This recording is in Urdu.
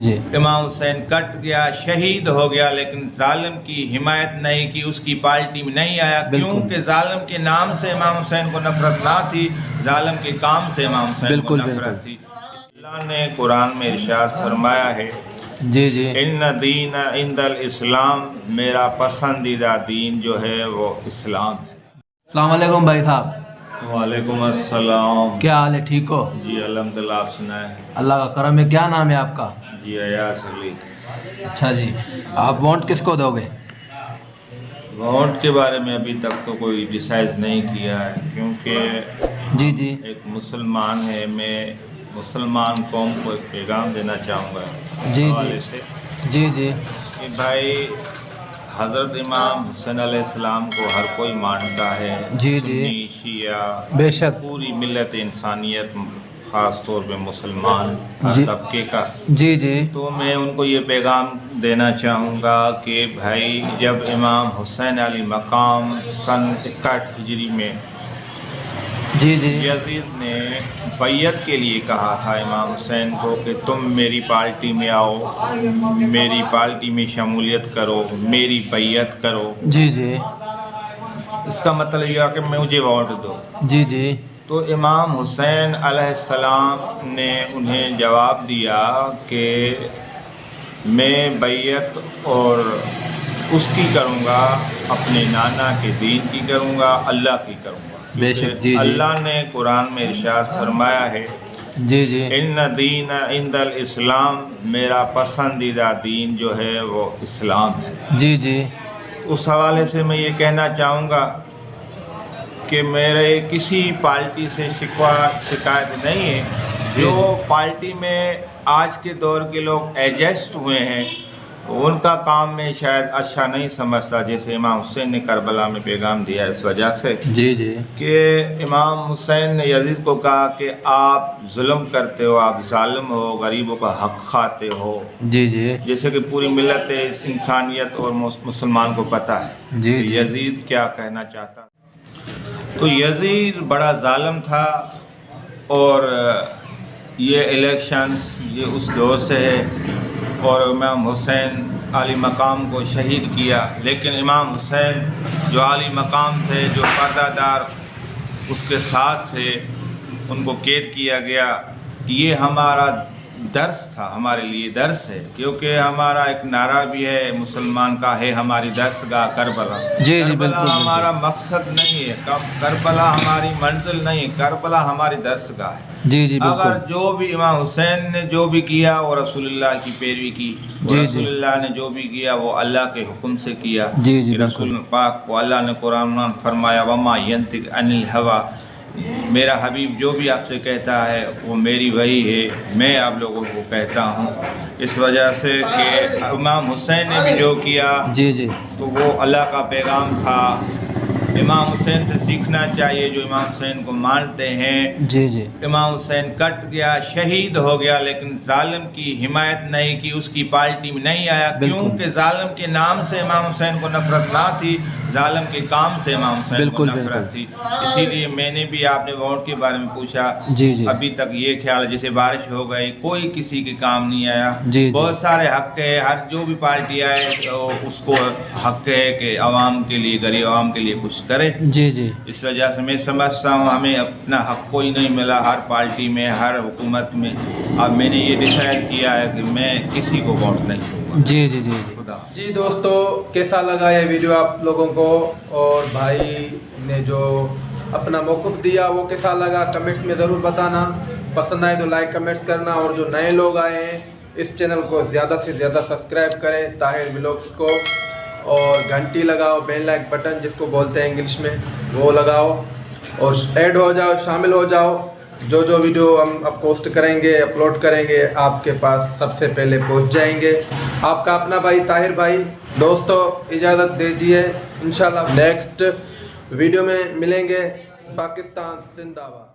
جی امام حسین کٹ گیا، شہید ہو گیا، لیکن ظالم کی حمایت نہیں کی، اس کی پارٹی میں نہیں آیا، کیونکہ ظالم کے نام سے امام حسین کو نفرت نہ تھی، ظالم کے کام سے امام حسین کو نفرت تھی۔ اللہ نے قرآن میں ارشاد فرمایا ہے، جی جی ان دین عند الاسلام، میرا پسندیدہ دین جو ہے وہ اسلام ہے۔ السلام علیکم بھائی صاحب۔ وعلیکم السلام۔ کیا حال ہے، ٹھیک ہو؟ جی الحمدللہ، آپ سنائیں؟ اللہ کا کرم ہے۔ کیا نام ہے آپ کا؟ جی ایاز علی۔ اچھا جی، آپ ووٹ کس کو دو گے؟ ووٹ کے بارے میں ابھی تک تو کوئی ڈیسائیڈ نہیں کیا ہے، کیونکہ جی جی ایک مسلمان ہے، میں مسلمان قوم کو ایک پیغام دینا چاہوں گا جی حوالے سے جی جی کہ بھائی، حضرت امام حسین علیہ السلام کو ہر کوئی مانتا ہے، جی سنی شیعہ، بے شک۔ پوری ملت انسانیت، خاص طور پہ مسلمان ہر جی طبقے کا۔ جی جی تو میں ان کو یہ پیغام دینا چاہوں گا کہ بھائی، جب امام حسین علیہ مقام سن 61 ہجری میں جی جی یزید نے بیعت کے لیے کہا تھا امام حسین کو کہ تم میری پارٹی میں آؤ، میری پارٹی میں شمولیت کرو، میری بیعت کرو، جی جی اس کا مطلب یہ ہے کہ مجھے ووٹ دو۔ جی جی تو امام حسین علیہ السلام نے انہیں جواب دیا کہ میں بیعت اور اس کی کروں گا، اپنے نانا کے دین کی کروں گا، اللہ کی کروں گا، بے شک۔ کیونکہ جی جی اللہ نے قرآن میں ارشاد فرمایا ہے، جی جی ان دین عند الاسلام، میرا پسندیدہ دین جو ہے وہ اسلام ہے۔ جی جی اس حوالے سے میں یہ کہنا چاہوں گا کہ میرے کسی پارٹی سے شکایت نہیں ہے، جو پارٹی میں آج کے دور کے لوگ ایڈجسٹ ہوئے ہیں ان کا کام میں شاید اچھا نہیں سمجھتا، جیسے امام حسین نے کربلا میں پیغام دیا اس وجہ سے جی جی کہ امام حسین نے یزید کو کہا کہ آپ ظلم کرتے ہو، آپ ظالم ہو، غریبوں کا حق کھاتے ہو، جی جی جیسے کہ پوری ملت انسانیت اور مسلمان کو پتہ ہے جی کہ جی یزید کیا کہنا چاہتا۔ تو یزید بڑا ظالم تھا، اور یہ الیکشنز یہ اس دور سے ہے، اور امام حسین علی مقام کو شہید کیا، لیکن امام حسین جو علی مقام تھے، جو پردہ دار اس کے ساتھ تھے، ان کو قید کیا گیا۔ یہ ہمارا درس تھا، ہمارے لیے درس ہے، کیونکہ ہمارا ایک نعرہ بھی ہے مسلمان کا، ہے ہماری درس گاہ کربلا۔ جی جی کربلا بالکل ہمارا مقصد نہیں ہے، کربلا ہماری منزل نہیں، کربلا ہماری درس گاہ ہے۔ جی جی اگر بالکل جو بھی امام حسین نے جو بھی کیا وہ رسول اللہ کی پیروی کی، اور جی رسول اللہ نے جو بھی کیا وہ اللہ کے حکم سے کیا۔ جی جی کہ رسول بالکل پاک کو اللہ نے قرآن میں فرمایا، وما ینطق عن الہویٰ، میرا حبیب جو بھی آپ سے کہتا ہے وہ میری وحی ہے، میں آپ لوگوں کو کہتا ہوں۔ اس وجہ سے کہ امام حسین نے بھی جو کیا جی جی تو وہ اللہ کا پیغام تھا، امام حسین سے سیکھنا چاہیے جو امام حسین کو مانتے ہیں۔ جی جی امام حسین کٹ گیا، شہید ہو گیا، لیکن ظالم کی حمایت نہیں کی، اس کی پارٹی میں نہیں آیا، کیونکہ ظالم کے نام سے امام حسین کو نفرت نہ تھی، ظالم کے کام سے امام حسین کو نفرت تھی۔ اسی لیے میں نے بھی، آپ نے ووٹ کے بارے میں پوچھا، جی جی ابھی تک یہ خیال ہے جیسے بارش ہو گئی، کوئی کسی کے کام نہیں آیا۔ جی بہت سارے حق ہے، ہر جو بھی پارٹی آئے اس کو حق ہے کہ عوام کے لیے، غریب عوام کے لیے کچھ کرے۔ جی جی اس وجہ سے میں سمجھتا ہوں ہمیں اپنا حق کوئی نہیں ملا ہر پارٹی میں، ہر حکومت میں۔ اب میں نے یہ ڈیسائیڈ کیا ہے کہ میں کسی کو ووٹ نہیں دوں گا۔ جی جی جی جی خدا۔ جی دوستو، کیسا لگا یہ ویڈیو آپ لوگوں کو، اور بھائی نے جو اپنا موقف دیا وہ کیسا لگا کمنٹس میں ضرور بتانا۔ پسند آئے تو لائک کمنٹس کرنا، اور جو نئے لوگ آئے ہیں اس چینل کو زیادہ سے زیادہ سبسکرائب کریں طاہر ولاگز کو، اور گھنٹی لگاؤ، بیل لائک بٹن جس کو بولتے ہیں انگلش میں، وہ لگاؤ، اور ایڈ ہو جاؤ، شامل ہو جاؤ۔ جو جو ویڈیو ہم اب پوسٹ کریں گے، اپلوڈ کریں گے، آپ کے پاس سب سے پہلے پہنچ جائیں گے۔ آپ کا اپنا بھائی طاہر بھائی۔ دوستو اجازت دیجیے، انشاءاللہ نیکسٹ ویڈیو میں ملیں گے۔ پاکستان زندہ باد۔